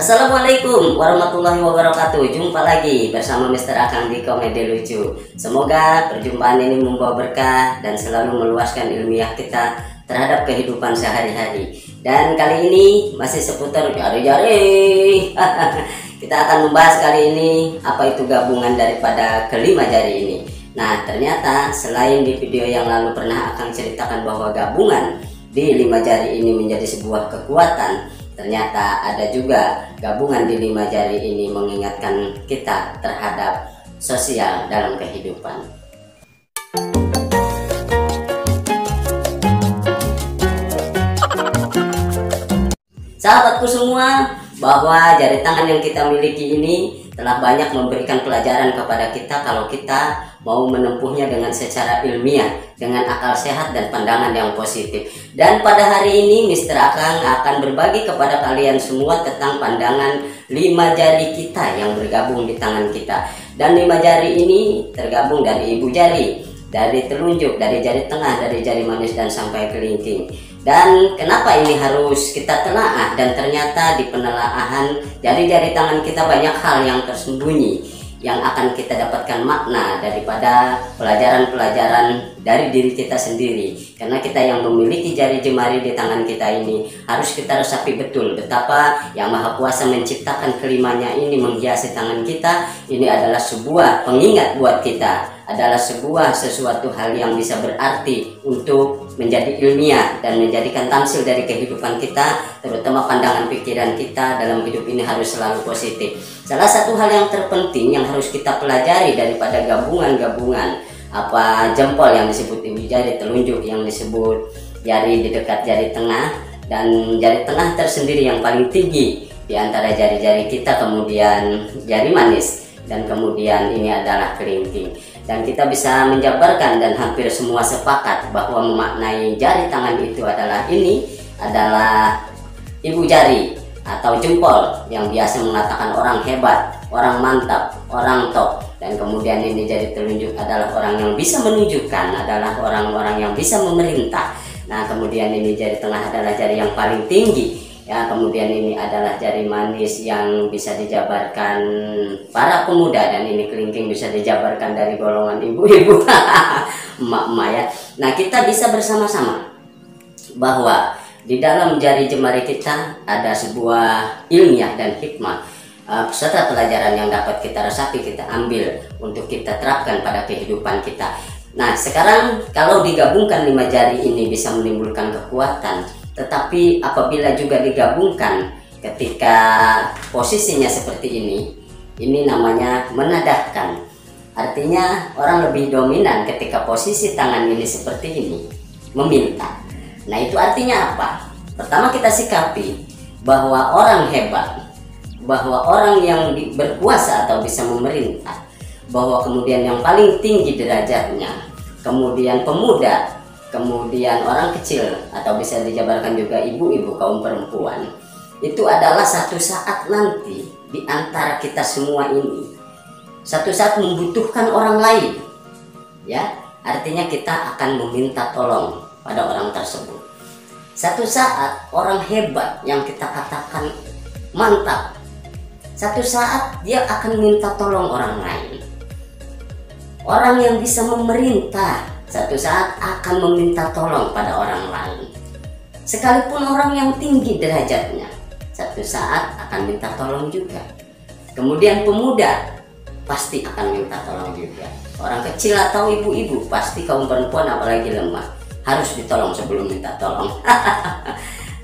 Assalamualaikum warahmatullahi wabarakatuh. Jumpa lagi bersama Mr. Akang di Komedi Lucu. Semoga perjumpaan ini membawa berkah dan selalu meluaskan ilmiah kita terhadap kehidupan sehari-hari. Dan kali ini masih seputar jari-jari. Kita akan membahas kali ini apa itu gabungan daripada kelima jari ini. Nah, ternyata selain di video yang lalu pernah Akang ceritakan bahwa gabungan di 5 jari ini menjadi sebuah kekuatan, ternyata ada juga gabungan di 5 jari ini mengingatkan kita terhadap sosial dalam kehidupan. Sahabatku semua, bahwa jari tangan yang kita miliki ini telah banyak memberikan pelajaran kepada kita kalau kita mau menempuhnya dengan secara ilmiah, dengan akal sehat dan pandangan yang positif. Dan pada hari ini Mr. Akang akan berbagi kepada kalian semua tentang pandangan 5 jari kita yang bergabung di tangan kita. Dan 5 jari ini tergabung dari ibu jari, dari telunjuk, dari jari tengah, dari jari manis dan sampai kelingking. Dan kenapa ini harus kita telaah? Dan ternyata di penelaahan jari-jari tangan kita banyak hal yang tersembunyi yang akan kita dapatkan makna daripada pelajaran-pelajaran dari diri kita sendiri. Karena kita yang memiliki jari jemari di tangan kita ini harus kita resapi betul betapa Yang Maha Kuasa menciptakan kelimanya ini menghiasi tangan kita. Ini adalah sebuah pengingat buat kita, adalah sebuah sesuatu hal yang bisa berarti untuk menjadi ilmiah dan menjadikan tamsil dari kehidupan kita, terutama pandangan pikiran kita dalam hidup ini harus selalu positif. Salah satu hal yang terpenting yang harus kita pelajari daripada gabungan-gabungan apa jempol yang disebut ibu jari, telunjuk yang disebut jari di dekat jari tengah, dan jari tengah tersendiri yang paling tinggi di antara jari-jari kita, kemudian jari manis, dan kemudian ini adalah kelingking. Dan kita bisa menjabarkan dan hampir semua sepakat bahwa memaknai jari tangan itu adalah ini adalah ibu jari atau jempol yang biasa mengatakan orang hebat, orang mantap, orang top. Dan kemudian ini jari telunjuk adalah orang yang bisa menunjukkan, adalah orang-orang yang bisa memerintah. Nah, kemudian ini jari tengah adalah jari yang paling tinggi. Ya, kemudian ini adalah jari manis yang bisa dijabarkan para pemuda, dan ini kelingking bisa dijabarkan dari golongan ibu-ibu, emak-emak ya. Nah, kita bisa bersama-sama bahwa di dalam jari jemari kita ada sebuah ilmiah dan hikmah serta pelajaran yang dapat kita resapi, kita ambil untuk kita terapkan pada kehidupan kita. Nah, sekarang kalau digabungkan 5 jari ini bisa menimbulkan kekuatan. Tetapi apabila juga digabungkan ketika posisinya seperti ini namanya menadahkan. Artinya orang lebih dominan ketika posisi tangan ini seperti ini, meminta. Nah, itu artinya apa? Pertama, kita sikapi bahwa orang hebat, bahwa orang yang berkuasa atau bisa memerintah, bahwa kemudian yang paling tinggi derajatnya, kemudian pemuda, kemudian orang kecil atau bisa dijabarkan juga ibu-ibu, kaum perempuan, itu adalah satu saat nanti di antara kita semua ini satu saat membutuhkan orang lain, ya, artinya kita akan meminta tolong pada orang tersebut. Satu saat orang hebat yang kita katakan mantap, satu saat dia akan minta tolong orang lain. Orang yang bisa memerintah satu saat akan meminta tolong pada orang lain. Sekalipun orang yang tinggi derajatnya, satu saat akan minta tolong juga. Kemudian pemuda pasti akan minta tolong juga. Orang kecil atau ibu-ibu, pasti kaum perempuan apalagi lemah, harus ditolong sebelum minta tolong.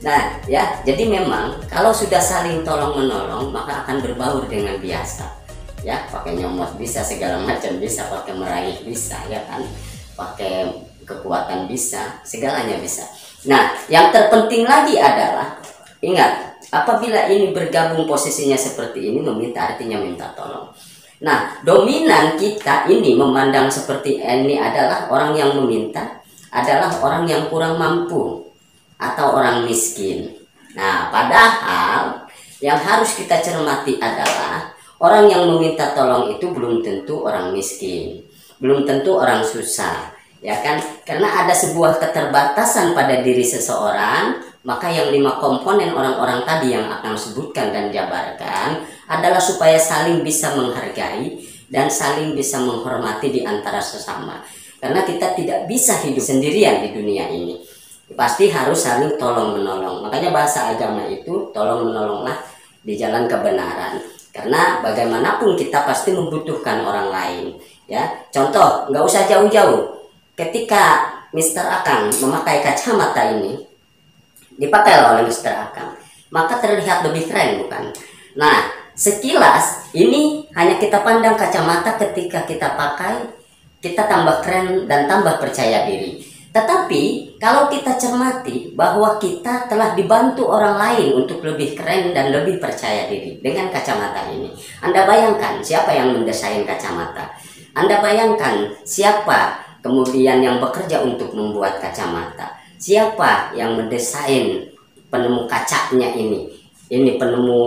Nah ya, jadi memang kalau sudah saling tolong menolong maka akan berbaur dengan biasa. Ya, pakai nyomot bisa, segala macam bisa, pakai meraih bisa, ya kan, pakai kekuatan bisa, segalanya bisa. Nah, yang terpenting lagi adalah ingat, apabila ini bergabung posisinya seperti ini, meminta artinya minta tolong. Nah, dominan kita ini memandang seperti ini adalah orang yang meminta adalah orang yang kurang mampu atau orang miskin. Nah, padahal yang harus kita cermati adalah orang yang meminta tolong itu belum tentu orang miskin, belum tentu orang susah, ya kan? Karena ada sebuah keterbatasan pada diri seseorang, Maka yang 5 komponen orang-orang tadi yang akan sebutkan dan jabarkan adalah supaya saling bisa menghargai dan saling bisa menghormati di antara sesama. Karena kita tidak bisa hidup sendirian di dunia ini. Pasti harus saling tolong menolong. Makanya bahasa agama itu tolong menolonglah di jalan kebenaran. Karena bagaimanapun kita pasti membutuhkan orang lain. Ya, contoh nggak usah jauh-jauh. Ketika Mr. Akang memakai kacamata ini, dipakai oleh Mr. Akang, maka terlihat lebih keren, bukan? Nah, sekilas ini hanya kita pandang kacamata ketika kita pakai, kita tambah keren dan tambah percaya diri. Tetapi kalau kita cermati bahwa kita telah dibantu orang lain untuk lebih keren dan lebih percaya diri dengan kacamata ini. Anda bayangkan siapa yang mendesain kacamata? Anda bayangkan siapa kemudian yang bekerja untuk membuat kacamata? Siapa yang mendesain penemu kacanya ini penemu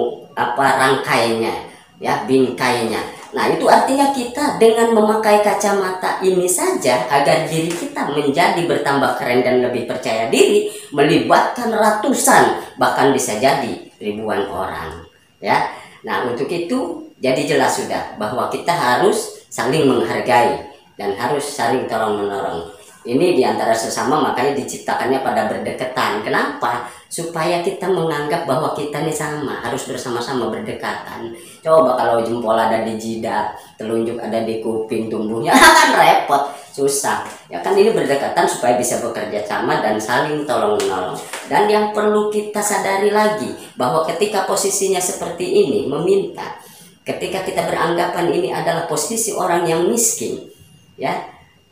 rangkainya, ya, bingkainya. Nah, itu artinya kita dengan memakai kacamata ini saja agar diri kita menjadi bertambah keren dan lebih percaya diri, melibatkan ratusan bahkan bisa jadi ribuan orang, ya. Nah, untuk itu jadi jelas sudah bahwa kita harus saling menghargai dan harus saling tolong menolong. Ini diantara sesama, makanya diciptakannya pada berdekatan. Kenapa? Supaya kita menganggap bahwa kita ini sama, harus bersama-sama berdekatan. Coba kalau jempol ada di jidat, telunjuk ada di kuping tumbuhnya, kan repot, susah. Ya kan, ini berdekatan supaya bisa bekerja sama dan saling tolong menolong. Dan yang perlu kita sadari lagi bahwa ketika posisinya seperti ini meminta, ketika kita beranggapan ini adalah posisi orang yang miskin, ya,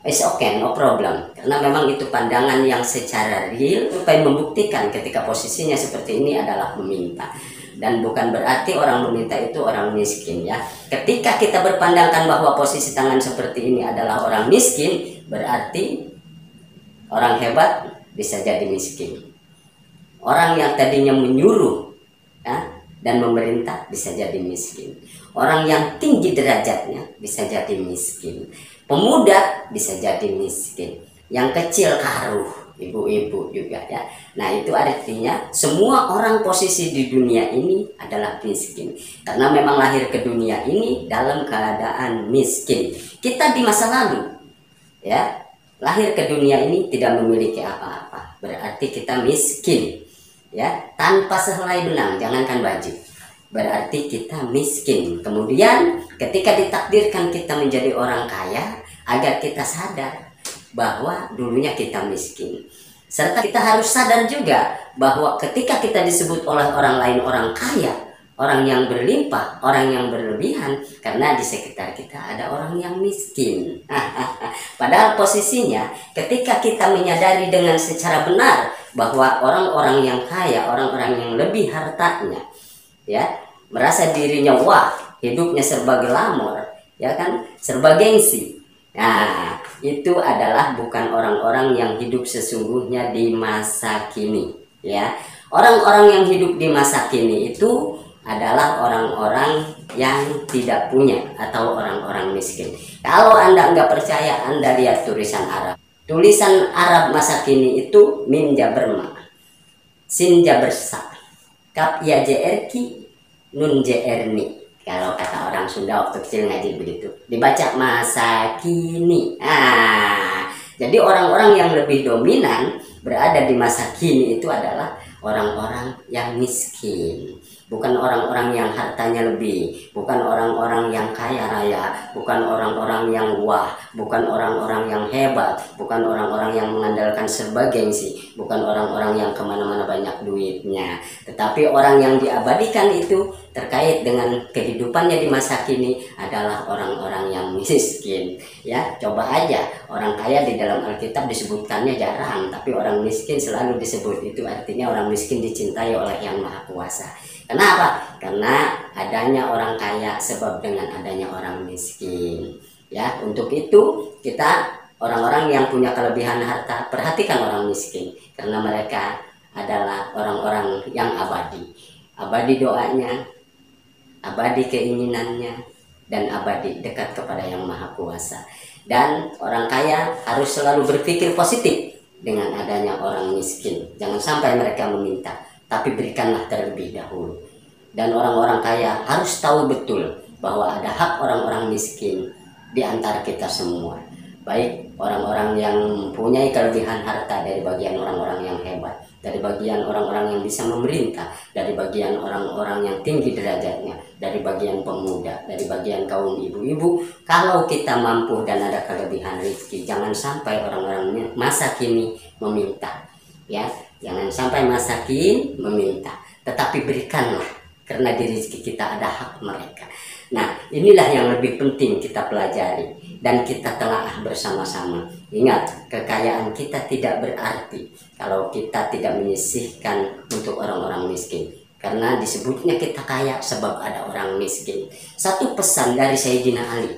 it's okay, no problem. Karena memang itu pandangan yang secara real supaya membuktikan ketika posisinya seperti ini adalah meminta. Dan bukan berarti orang meminta itu orang miskin, ya. Ketika kita berpandangkan bahwa posisi tangan seperti ini adalah orang miskin, berarti orang hebat bisa jadi miskin. Orang yang tadinya menyuruh, ya, dan memerintah bisa jadi miskin. Orang yang tinggi derajatnya bisa jadi miskin. Pemuda bisa jadi miskin, yang kecil karuh, ibu-ibu juga, ya. Nah, itu artinya semua orang posisi di dunia ini adalah miskin, karena memang lahir ke dunia ini dalam keadaan miskin. Kita di masa lalu, ya, lahir ke dunia ini tidak memiliki apa-apa, berarti kita miskin, ya, tanpa sehelai benang, jangankan baju, berarti kita miskin. Kemudian ketika ditakdirkan kita menjadi orang kaya, agar kita sadar bahwa dulunya kita miskin. Serta kita harus sadar juga bahwa ketika kita disebut oleh orang lain orang kaya, orang yang berlimpah, orang yang berlebihan, karena di sekitar kita ada orang yang miskin. Padahal posisinya ketika kita menyadari dengan secara benar bahwa orang-orang yang kaya, orang-orang yang lebih hartanya, ya, merasa dirinya wah, hidupnya serba glamor, ya kan, serba gengsi. Nah, itu adalah bukan orang-orang yang hidup sesungguhnya di masa kini, ya. Orang-orang yang hidup di masa kini itu adalah orang-orang yang tidak punya atau orang-orang miskin. Kalau Anda nggak percaya, Anda lihat tulisan Arab. Tulisan Arab masa kini itu min jaberma, sin jabersa, kap ya jerki, nun jerni. Kalau kata orang Sunda waktu kecil ngaji begitu, dibaca masa kini. Jadi orang-orang yang lebih dominan berada di masa kini itu adalah orang-orang yang miskin. Bukan orang-orang yang hartanya lebih, bukan orang-orang yang kaya raya, bukan orang-orang yang wah, bukan orang-orang yang hebat, bukan orang-orang yang mengandalkan serba gengsi, bukan orang-orang yang kemana-mana banyak duitnya. Tetapi orang yang diabadikan itu terkait dengan kehidupannya di masa kini adalah orang-orang yang miskin. Ya, coba aja, orang kaya di dalam Alkitab disebutkannya jarang, tapi orang miskin selalu disebut. Itu artinya orang miskin dicintai oleh Yang Maha Kuasa. Kenapa? Karena adanya orang kaya sebab dengan adanya orang miskin. Ya, untuk itu kita orang-orang yang punya kelebihan harta, perhatikan orang miskin, karena mereka adalah orang-orang yang abadi. Abadi doanya, abadi keinginannya, dan abadi dekat kepada Yang Maha Kuasa. Dan orang kaya harus selalu berpikir positif. dengan adanya orang miskin. Jangan sampai mereka meminta, tapi berikanlah terlebih dahulu. Dan orang-orang kaya harus tahu betul bahwa ada hak orang-orang miskin di antara kita semua. Baik orang-orang yang mempunyai kelebihan harta dari bagian orang-orang yang hebat, dari bagian orang-orang yang bisa memerintah, dari bagian orang-orang yang tinggi derajatnya, dari bagian pemuda, dari bagian kaum ibu-ibu. Kalau kita mampu dan ada kelebihan rezeki, jangan sampai orang-orang masa kini meminta, ya, jangan sampai masa kini meminta, tetapi berikanlah, karena di rezeki kita ada hak mereka. Nah, inilah yang lebih penting kita pelajari dan kita telaah bersama-sama. Ingat, kekayaan kita tidak berarti kalau kita tidak menyisihkan untuk orang-orang miskin. Karena disebutnya kita kaya sebab ada orang miskin. Satu pesan dari Sayyidina Ali.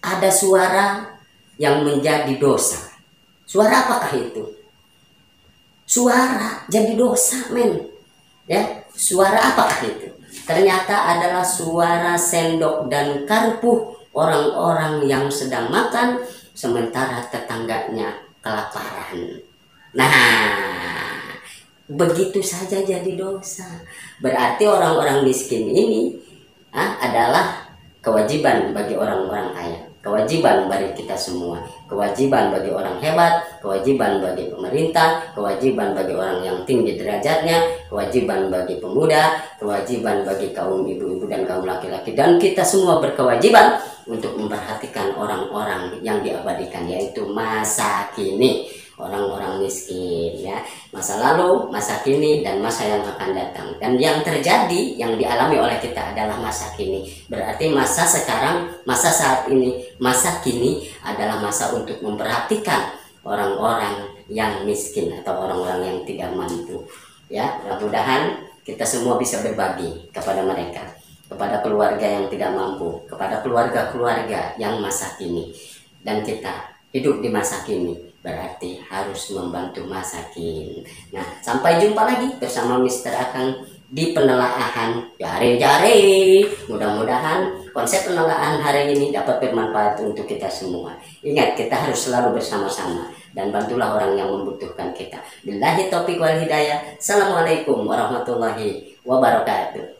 Ada suara yang menjadi dosa. Suara apakah itu? Suara jadi dosa, men. Ya, suara apakah itu? Ternyata adalah suara sendok dan karpuh orang-orang yang sedang makan sementara tetangganya kelaparan. Nah, begitu saja jadi dosa. Berarti orang-orang miskin ini adalah kewajiban bagi orang-orang kaya, kewajiban bagi kita semua, kewajiban bagi orang hebat, kewajiban bagi pemerintah, kewajiban bagi orang yang tinggi derajatnya, kewajiban bagi pemuda, kewajiban bagi kaum ibu-ibu dan kaum laki-laki, dan kita semua berkewajiban untuk memperhatikan orang-orang yang diabadikan, yaitu masa kini, orang-orang miskin, ya, masa lalu, masa kini, dan masa yang akan datang. Dan yang terjadi, yang dialami oleh kita adalah masa kini. Berarti masa sekarang, masa saat ini, masa kini adalah masa untuk memperhatikan orang-orang yang miskin atau orang-orang yang tidak mampu. Ya, mudah-mudahan kita semua bisa berbagi kepada mereka, kepada keluarga yang tidak mampu, kepada keluarga-keluarga yang masa kini. Dan kita hidup di masa kini berarti harus membantu masakin. Nah, sampai jumpa lagi bersama Mr. Akang di penelaahan jare-jare. Mudah-mudahan konsep penelaahan hari ini dapat bermanfaat untuk kita semua. Ingat, kita harus selalu bersama-sama dan bantulah orang yang membutuhkan kita. Billahi taufiq wal hidayah. Assalamualaikum warahmatullahi wabarakatuh.